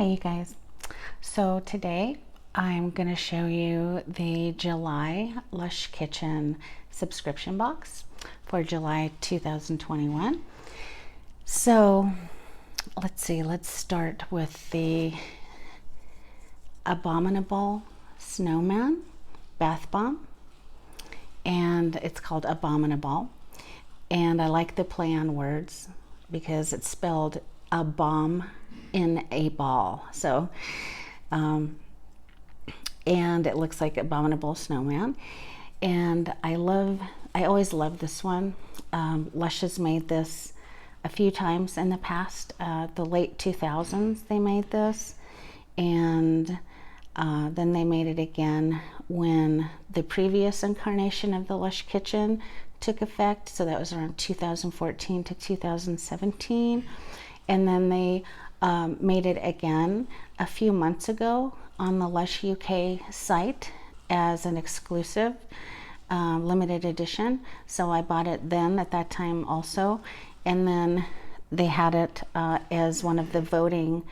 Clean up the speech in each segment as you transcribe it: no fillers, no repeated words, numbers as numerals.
Hi you guys. So today I'm going to show you the July Lush Kitchen subscription box for July 2021. So let's start with the Abominable Snowman Bath Bomb, and it's called Abominable, and I like the play on words because it's spelled a bomb in a ball. So and it looks like Abominable Snowman, and I always love this one. Lush has made this a few times in the past. The late 2000s they made this, and then they made it again when the previous incarnation of the Lush Kitchen took effect. So that was around 2014 to 2017. And then they made it again a few months ago on the Lush UK site as an exclusive limited edition. So I bought it then at that time also. And then they had it as one of the voting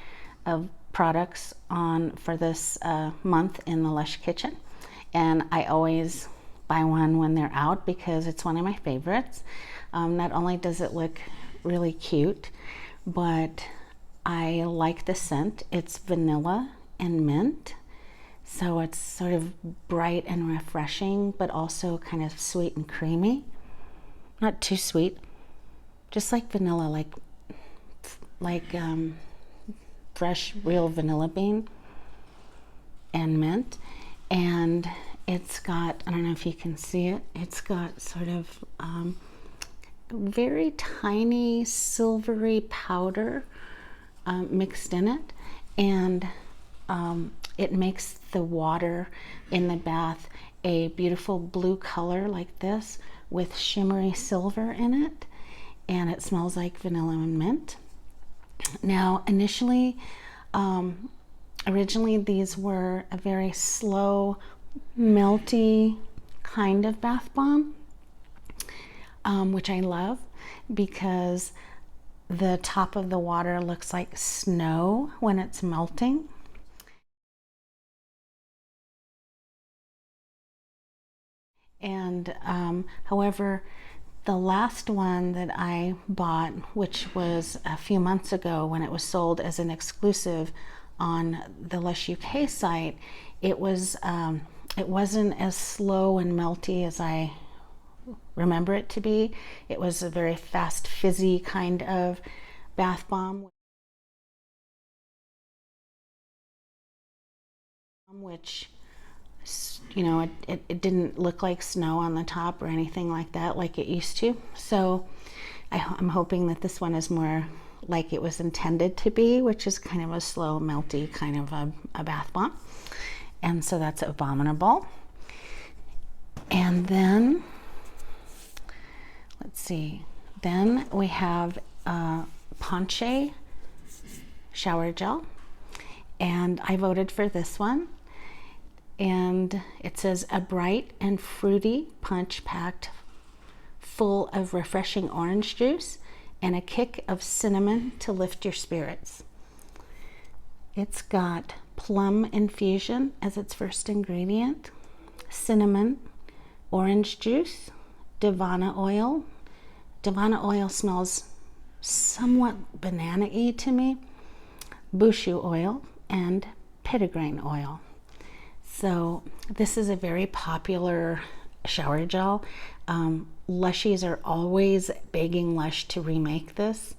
of products on for this month in the Lush Kitchen. And I always buy one when they're out because it's one of my favorites. Not only does it look really cute, but I like the scent. It's vanilla and mint, so it's sort of bright and refreshing, but also kind of sweet and creamy. Not too sweet, just like vanilla, like fresh real vanilla bean and mint. And it's got, I don't know if you can see it, it's got sort of very tiny silvery powder mixed in it, and it makes the water in the bath a beautiful blue color like this with shimmery silver in it, and it smells like vanilla and mint. Now originally these were a very slow, melty kind of bath bomb, which I love because the top of the water looks like snow when it's melting. And however, the last one that I bought, which was a few months ago when it was sold as an exclusive on the Lush UK site, it wasn't as slow and melty as I remember it to be. It was a very fast, fizzy kind of bath bomb, which, you know, it didn't look like snow on the top or anything like that like it used to. So I'm hoping that this one is more like it was intended to be, which is kind of a slow, melty kind of a bath bomb. And so that's Abominable. And then let's see, then we have Ponche shower gel, and I voted for this one. And it says a bright and fruity punch packed full of refreshing orange juice and a kick of cinnamon to lift your spirits. It's got plum infusion as its first ingredient, cinnamon, orange juice, Divana oil. Divana oil smells somewhat banana-y to me, Bushu oil, and petitgrain oil. So this is a very popular shower gel. Lushies are always begging Lush to remake this.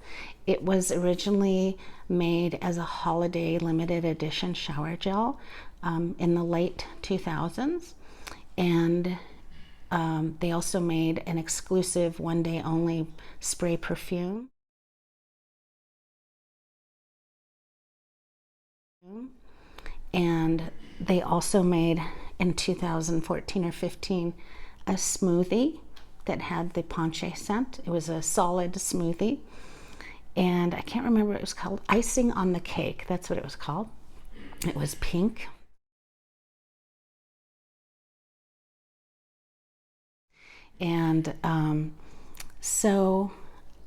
It was originally made as a holiday limited edition shower gel in the late 2000s, and they also made an exclusive one day only spray perfume. And they also made in 2014 or 15 a smoothie that had the Ponche scent. It was a solid smoothie, and I can't remember what it was called. Icing on the cake, that's what it was called. It was pink. And so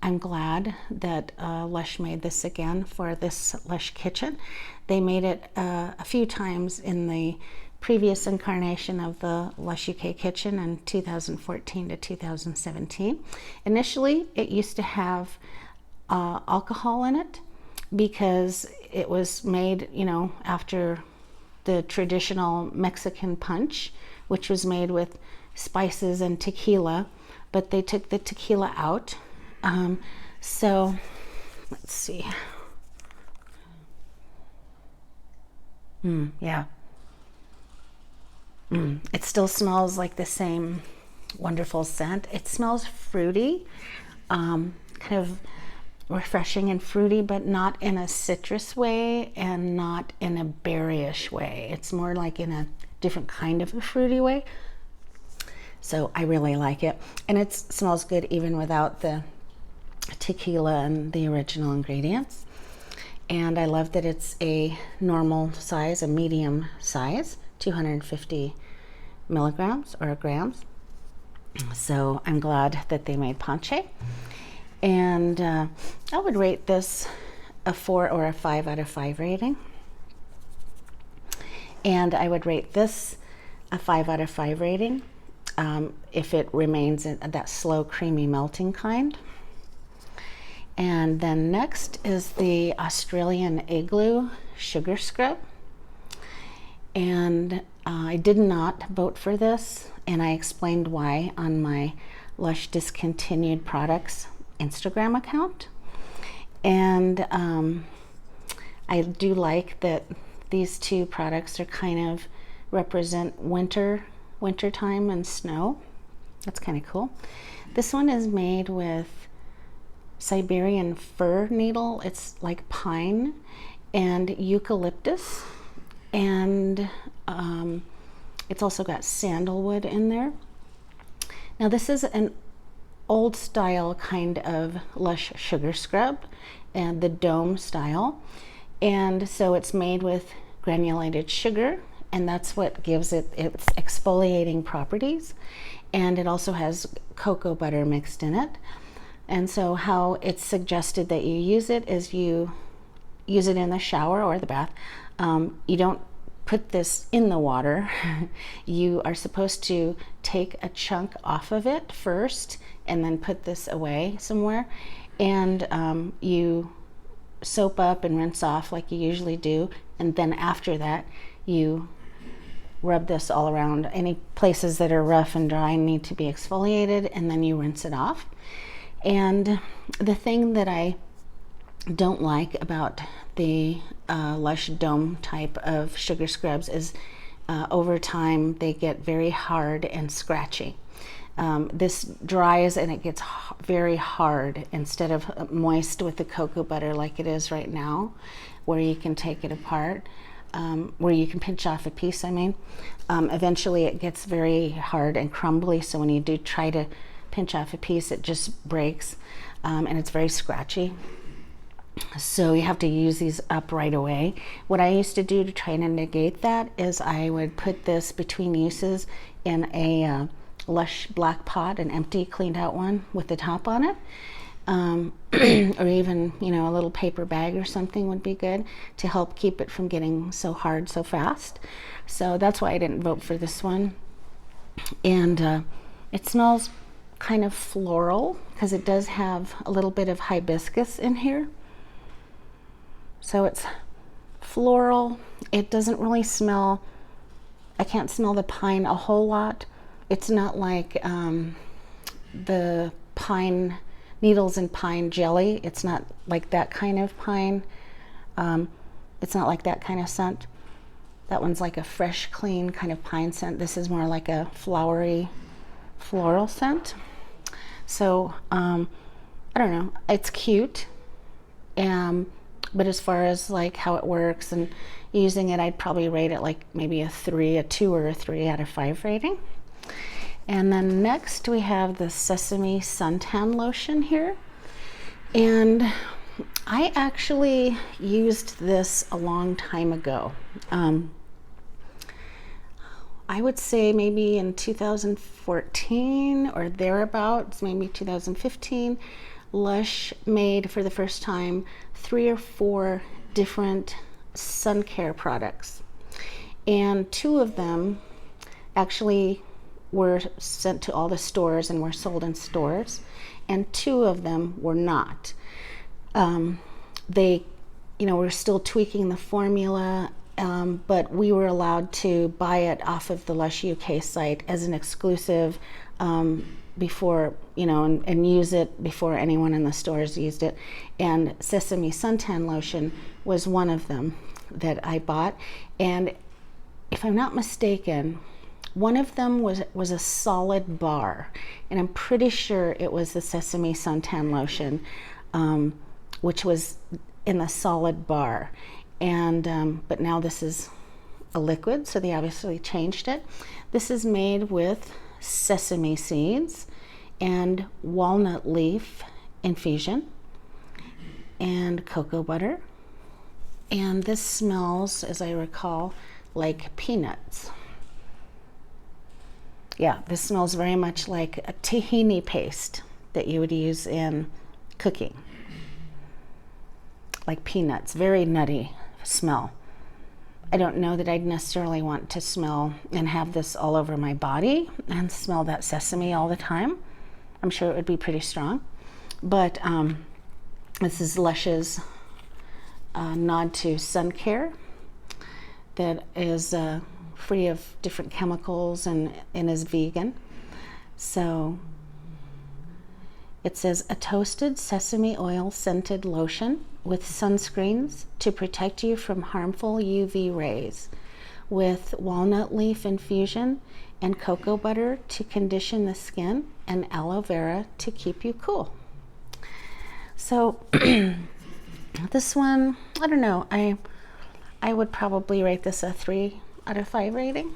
I'm glad that Lush made this again for this Lush kitchen. They made it a few times in the previous incarnation of the Lush UK kitchen in 2014 to 2017. Initially, it used to have alcohol in it because it was made, you know, after the traditional Mexican punch, which was made with spices and tequila, but they took the tequila out. So let's see. Yeah. It still smells like the same wonderful scent. It smells fruity, kind of refreshing and fruity, but not in a citrus way and not in a berryish way. It's more like in a different kind of a fruity way. So I really like it. And it smells good even without the tequila and the original ingredients. And I love that it's a normal size, a medium size, 250 milligrams or grams. So I'm glad that they made Ponche. And I would rate this a 4 or a 5 out of 5 rating. And I would rate this a 5 out of 5 rating if it remains in that slow, creamy melting kind. And then next is the Australian Igloo Sugar Scrub. And I did not vote for this, and I explained why on my Lush Discontinued Products Instagram account. And I do like that these two products are kind of represent wintertime and snow. That's kind of cool. This one is made with Siberian fir needle. It's like pine and eucalyptus, and it's also got sandalwood in there. Now this is an old style kind of Lush sugar scrub, and the dome style, and so it's made with granulated sugar, and that's what gives it its exfoliating properties. And it also has cocoa butter mixed in it. And so how it's suggested that you use it is you use it in the shower or the bath. You don't put this in the water. You are supposed to take a chunk off of it first and then put this away somewhere. And you soap up and rinse off like you usually do. And then after that, you rub this all around. Any places that are rough and dry need to be exfoliated, and then you rinse it off. And the thing that I don't like about the Lush Dome type of sugar scrubs is over time they get very hard and scratchy. This dries and it gets very hard instead of moist with the cocoa butter like it is right now, where you can take it apart, where you can pinch off a piece, I mean. Eventually it gets very hard and crumbly, so when you do try to pinch off a piece, it just breaks, and it's very scratchy. So you have to use these up right away. What I used to do to try to negate that is I would put this between uses in a Lush black pot, an empty cleaned out one with the top on it, or even, you know, a little paper bag or something would be good to help keep it from getting so hard so fast. So that's why I didn't vote for this one. And it smells kind of floral because it does have a little bit of hibiscus in here. So it's floral. It doesn't really smell, I can't smell the pine a whole lot. It's not like the pine needles and pine jelly. It's not like that kind of pine. It's not like that kind of scent. That one's like a fresh, clean kind of pine scent. This is more like a flowery, floral scent. So I don't know. It's cute. But as far as like how it works and using it, I'd probably rate it like maybe a 2 or a 3 out of 5 rating. And then next we have the Sesame Suntan Lotion here. And I actually used this a long time ago. I would say maybe in 2014 or thereabouts, maybe 2015. Lush made for the first time 3 or 4 different sun care products, and 2 of them actually were sent to all the stores and were sold in stores, and 2 of them were not. They, were still tweaking the formula, but we were allowed to buy it off of the Lush UK site as an exclusive before, and use it before anyone in the stores used it. And sesame suntan lotion was one of them that I bought. And if I'm not mistaken, one of them was a solid bar, and I'm pretty sure it was the sesame suntan lotion, which was in the solid bar. And but now this is a liquid, so they obviously changed it. This is made with sesame seeds and walnut leaf infusion and cocoa butter. And this smells, as I recall, like peanuts. Yeah, this smells very much like a tahini paste that you would use in cooking. Like peanuts, very nutty smell. I don't know that I'd necessarily want to smell and have this all over my body and smell that sesame all the time. I'm sure it would be pretty strong. But this is Lush's nod to sun care that is free of different chemicals and is vegan. So it says a toasted sesame oil scented lotion with sunscreens to protect you from harmful UV rays, with walnut leaf infusion and cocoa butter to condition the skin, and aloe vera to keep you cool. So this one, I don't know, I would probably rate this a 3 out of 5 rating.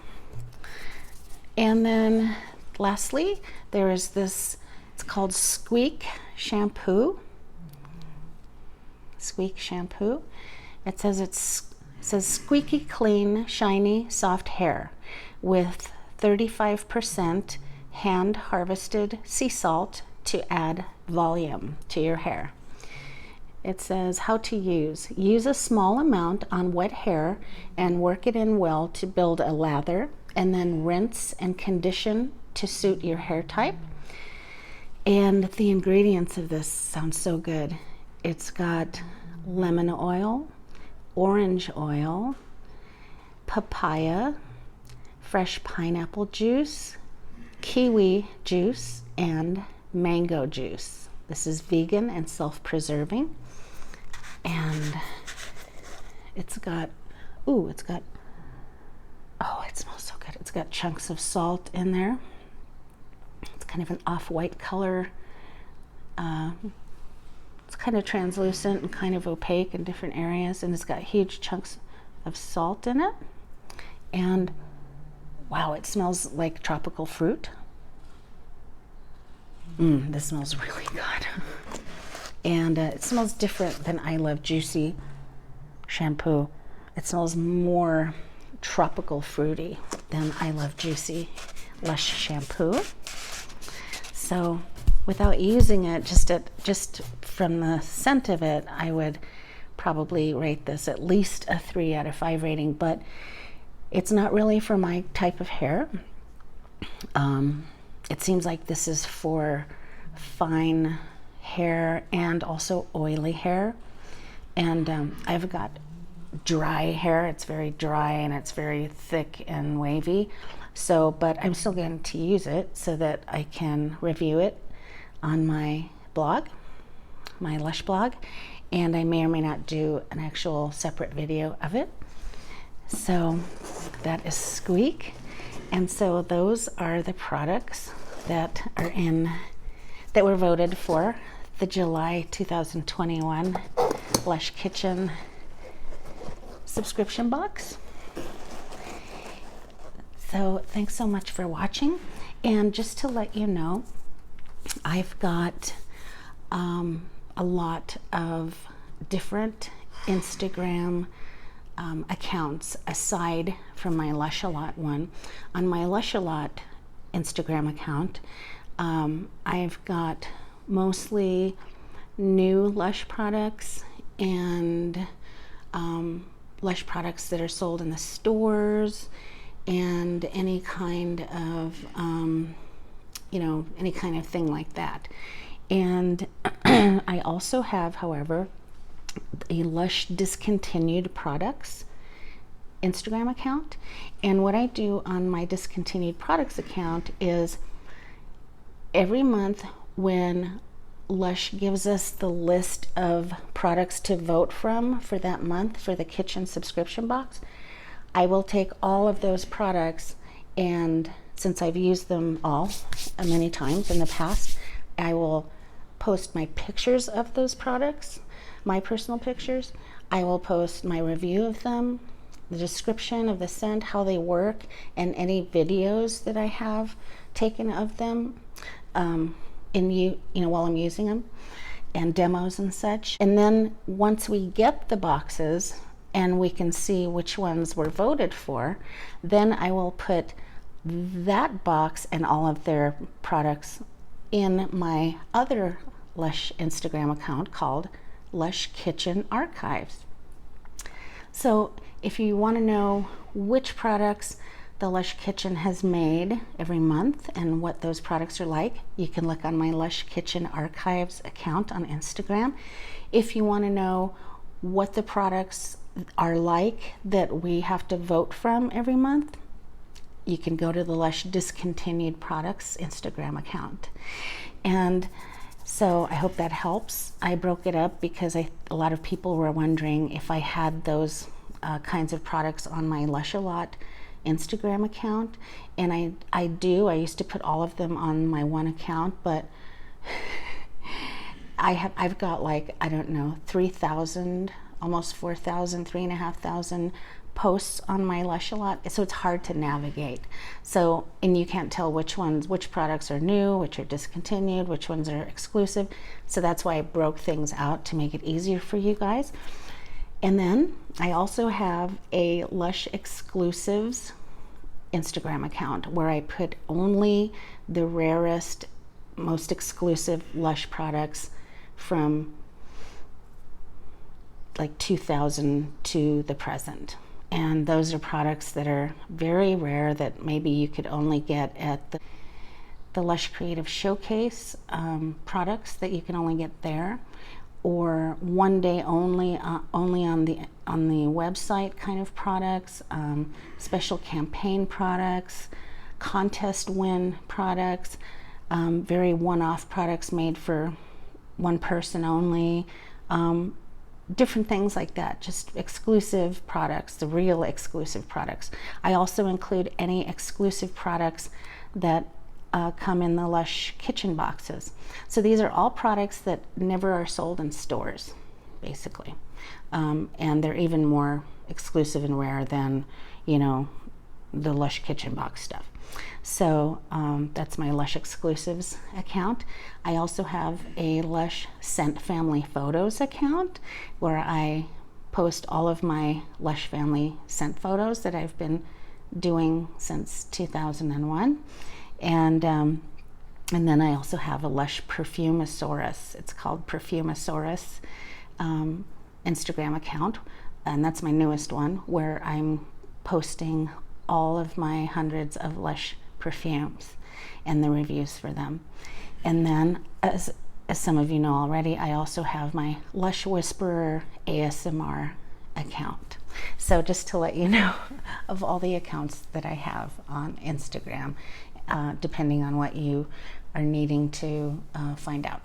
And then lastly, there is this, it's called Squeak shampoo. Squeak shampoo. It says squeaky clean, shiny, soft hair with 35% hand harvested sea salt to add volume to your hair. It says how to use. Use a small amount on wet hair and work it in well to build a lather, and then rinse and condition to suit your hair type. And the ingredients of this sound so good. It's got lemon oil, orange oil, papaya, fresh pineapple juice, kiwi juice, and mango juice. This is vegan and self-preserving. And it's got, oh, it smells so good. It's got chunks of salt in there. It's kind of an off-white color. It's kind of translucent and kind of opaque in different areas, and it's got huge chunks of salt in it. And wow, it smells like tropical fruit. This smells really good. And it smells different than I Love Juicy shampoo. It smells more tropical fruity than I Love Juicy Lush shampoo. So without using it, just from the scent of it, I would probably rate this at least a 3 out of 5 rating, but it's not really for my type of hair. It seems like this is for fine hair and also oily hair. And I've got dry hair. It's very dry and it's very thick and wavy. So, but I'm still going to use it so that I can review it on my blog, my Lush blog, and I may or may not do an actual separate video of it. So that is Squeak. And so those are the products that are that were voted for the July 2021 Lush Kitchen subscription box. So thanks so much for watching. And just to let you know, I've got a lot of different Instagram accounts aside from my Lush A Lot one. On my Lush A Lot Instagram account, I've got mostly new Lush products and Lush products that are sold in the stores, and any kind of any kind of thing like that. And I also have, however, a Lush discontinued products Instagram account. And what I do on my discontinued products account is every month when Lush gives us the list of products to vote from for that month for the kitchen subscription box, I will take all of those products, and since I've used them all many times in the past, I will post my pictures of those products, my personal pictures. I will post my review of them, the description of the scent, how they work, and any videos that I have taken of them while I'm using them, and demos and such. And then once we get the boxes and we can see which ones were voted for, then I will put that box and all of their products in my other Lush Instagram account called Lush Kitchen Archives. So if you want to know which products the Lush Kitchen has made every month and what those products are like, you can look on my Lush Kitchen Archives account on Instagram. If you want to know what the products are like that we have to vote from every month, you can go to the Lush Discontinued Products Instagram account. And so I hope that helps. I broke it up because a lot of people were wondering if I had those kinds of products on my Lush A Lot Instagram account, and I do. I used to put all of them on my one account, but I've got, like, I don't know, 3,000, almost 4,000, 3,500 posts on my Lush A Lot, so it's hard to navigate. So, and you can't tell which products are new, which are discontinued, which ones are exclusive. So that's why I broke things out to make it easier for you guys. And then I also have a Lush Exclusives Instagram account where I put only the rarest, most exclusive Lush products from like 2000 to the present. And those are products that are very rare that maybe you could only get at the Lush Creative Showcase products that you can only get there, or one day only on the website kind of products, special campaign products, contest win products, very one-off products made for one person only, different things like that, just exclusive products, the real exclusive products. I also include any exclusive products that come in the Lush kitchen boxes. So these are all products that never are sold in stores, basically. And they're even more exclusive and rare than, the Lush kitchen box stuff. So that's my Lush Exclusives account. I also have a Lush Scent Family Photos account where I post all of my Lush Family scent photos that I've been doing since 2001. And then I also have a Lush Perfumosaurus. It's called Perfumosaurus Instagram account, and that's my newest one, where I'm posting all of my hundreds of Lush perfumes and the reviews for them. And then, as some of you know already, I also have my Lush Whisperer ASMR account. So just to let you know of all the accounts that I have on Instagram, depending on what you are needing to find out.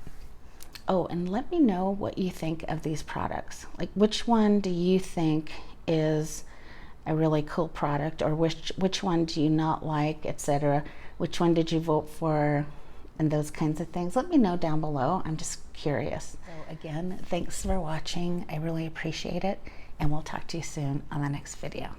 Oh, and let me know what you think of these products. Like, which one do you think is a really cool product, or which one do you not like, etc.? Which one did you vote for, and those kinds of things? Let me know down below. I'm just curious. So again, thanks for watching. I really appreciate it, and we'll talk to you soon on the next video.